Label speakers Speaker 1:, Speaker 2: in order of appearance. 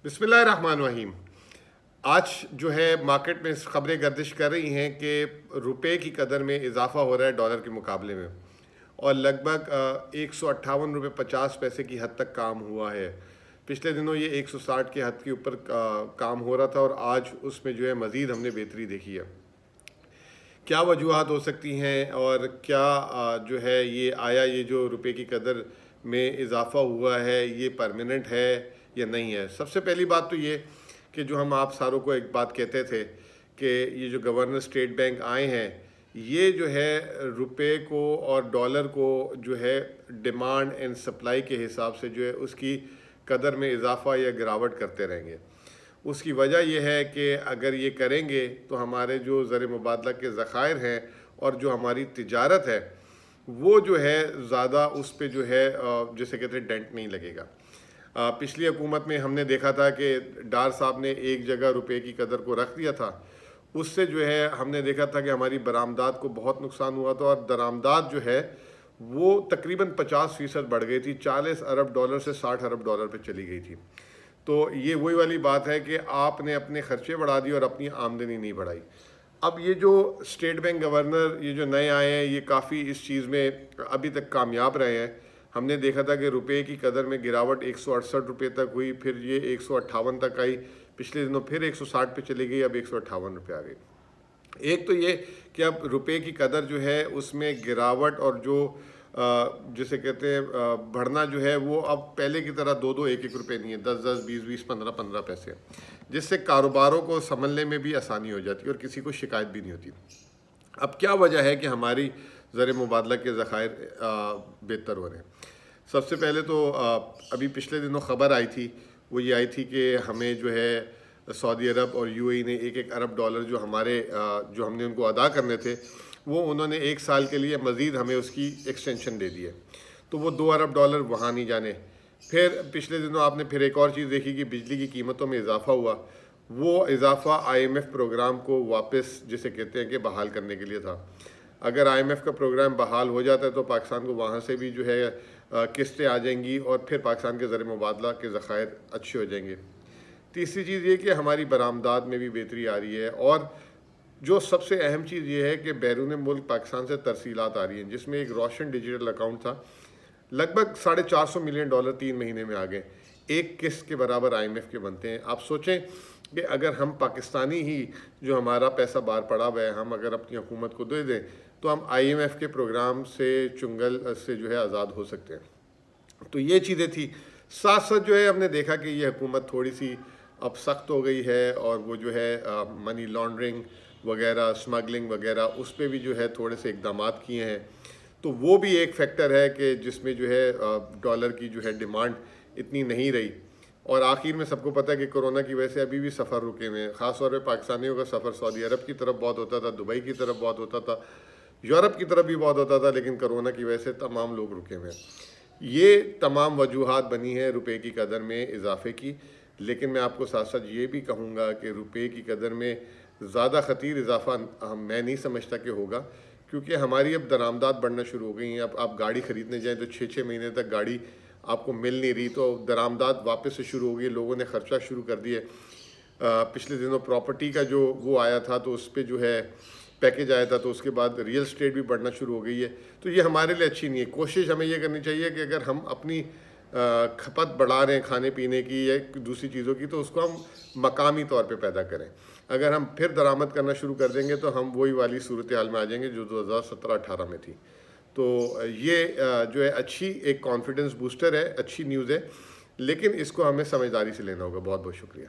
Speaker 1: बिस्मिल्लाहिर्रहमानिर्रहीम। आज जो है मार्केट में ख़बरें गर्दिश कर रही हैं कि रुपए की कदर में इजाफ़ा हो रहा है डॉलर के मुकाबले में, और लगभग 158 रुपये 50 पैसे की हद तक काम हुआ है। पिछले दिनों ये 160 के हद के ऊपर काम हो रहा था और आज उसमें जो है मज़ीद हमने बेहतरी देखी है। क्या वजूहात हो सकती हैं और क्या जो है ये जो रुपए की कदर में इजाफ़ा हुआ है ये परमानेंट है या नहीं है। सबसे पहली बात तो ये कि जो हम आप सारों को एक बात कहते थे कि ये जो गवर्नर स्टेट बैंक आए हैं ये जो है रुपए को और डॉलर को जो है डिमांड एंड सप्लाई के हिसाब से जो है उसकी कदर में इजाफ़ा या गिरावट करते रहेंगे। उसकी वजह यह है कि अगर ये करेंगे तो हमारे जो ज़र मुबादला के ज़ख़ायर हैं और जो हमारी तिजारत है वो जो है ज़्यादा उस पर जो है जैसे कहते हैं डेंट नहीं लगेगा। पिछली हुकूमत में हमने देखा था कि डार साहब ने एक जगह रुपए की कदर को रख दिया था, उससे जो है हमने देखा था कि हमारी बरामदात को बहुत नुकसान हुआ था और दरामदात जो है वो तकरीबन 50% बढ़ गई थी, 40 अरब डॉलर से 60 अरब डॉलर पे चली गई थी। तो ये वही वाली बात है कि आपने अपने खर्चे बढ़ा दिए और अपनी आमदनी नहीं बढ़ाई। अब ये जो स्टेट बैंक गवर्नर ये जो नए आए हैं ये काफ़ी इस चीज़ में अभी तक कामयाब रहे हैं। हमने देखा था कि रुपए की कदर में गिरावट 168 रुपये तक हुई, फिर ये 158 तक आई, पिछले दिनों फिर 160 पे चली गई, अब 158 रुपये आ गई। एक तो ये कि अब रुपए की कदर जो है उसमें गिरावट और जो जिसे कहते हैं बढ़ना जो है वो अब पहले की तरह 2-2 1-1 रुपये नहीं है, 10-10 20-20 15-15 पैसे, जिससे कारोबारों को संभलने में भी आसानी हो जाती है और किसी को शिकायत भी नहीं होती। अब क्या वजह है कि हमारी ज़र मुबादला के ज़ख़ायर बेहतर हो रहे हैं। सबसे पहले तो अभी पिछले दिनों ख़बर आई थी, वो ये आई थी कि हमें जो है सऊदी अरब और यूएई ने 1-1 अरब डॉलर जो हमने उनको अदा करने थे वो उन्होंने 1 साल के लिए मज़ीद हमें उसकी एक्सटेंशन दे दी है, तो वो 2 अरब डॉलर वहाँ नहीं जाने। फिर पिछले दिनों आपने फिर एक और चीज़ देखी कि बिजली की कीमतों में इजाफ़ा हुआ, वो इजाफ़ा IMF प्रोग्राम को वापस जिसे कहते हैं कि बहाल करने के लिए था। अगर IMF का प्रोग्राम बहाल हो जाता है तो पाकिस्तान को वहाँ से भी जो है किस्तें आ जाएंगी और फिर पाकिस्तान के ज़र मुबादला के ज़ख़ायर अच्छे हो जाएंगे। तीसरी चीज़ ये कि हमारी बरामदात में भी बेहतरी आ रही है, और जो सबसे अहम चीज़ ये है कि बैरून मुल्क पाकिस्तान से तरसीलात आ रही हैं, जिसमें एक रोशन डिजिटल अकाउंट था, लगभग $450 मिलियन 3 महीने में आ गए, एक किस्त के बराबर IMF के बनते हैं। आप सोचें कि अगर हम पाकिस्तानी ही जो हमारा पैसा बाहर पड़ा हुआ है हम अगर अपनी हुकूमत को दे दें तो हम IMF के प्रोग्राम से चुंगल से जो है आज़ाद हो सकते हैं। तो ये चीज़ें थी। साथ साथ जो है हमने देखा कि ये हुकूमत थोड़ी सी अब सख्त हो गई है और वो जो है मनी लॉन्ड्रिंग वगैरह, स्मगलिंग वगैरह, उस पर भी जो है थोड़े से इक़दाम किए हैं। तो वो भी एक फैक्टर है कि जिसमें जो है डॉलर की जो है डिमांड इतनी नहीं रही। और आखिर में सबको पता है कि कोरोना की वजह से अभी भी सफ़र रुके हुए हैं। ख़ास तौर पे पाकिस्तानियों का सफ़र सऊदी अरब की तरफ बहुत होता था, दुबई की तरफ बहुत होता था, यूरोप की तरफ भी बहुत होता था, लेकिन कोरोना की वजह से तमाम लोग रुके हुए हैं। ये तमाम वजूहात बनी हैं रुपए की कदर में इजाफे की। लेकिन मैं आपको साथ साथ ये भी कहूँगा कि रुपए की कदर में ज़्यादा ख़तीर इजाफा मैं नहीं समझता कि होगा, क्योंकि हमारी अब दरामदात बढ़ना शुरू हो गई हैं। अब आप गाड़ी ख़रीदने जाएँ तो 6-6 महीने तक गाड़ी आपको मिल नहीं रही, तो दरामदात वापस से शुरू हो गई, लोगों ने ख़र्चा शुरू कर दिए। पिछले दिनों प्रॉपर्टी का जो वो आया था तो उस पर जो है पैकेज आया था, तो उसके बाद रियल स्टेट भी बढ़ना शुरू हो गई है। तो ये हमारे लिए अच्छी नहीं है। कोशिश हमें ये करनी चाहिए कि अगर हम अपनी खपत बढ़ा रहे हैं खाने पीने की या दूसरी चीज़ों की, तो उसको हम मकामी तौर पे पैदा करें। अगर हम फिर दरामद करना शुरू कर देंगे तो हम वही वाली सूरत हाल में आ जाएंगे जो 2017-18 में थी। तो ये जो है अच्छी एक कॉन्फिडेंस बूस्टर है, अच्छी न्यूज़ है, लेकिन इसको हमें समझदारी से लेना होगा। बहुत बहुत शुक्रिया।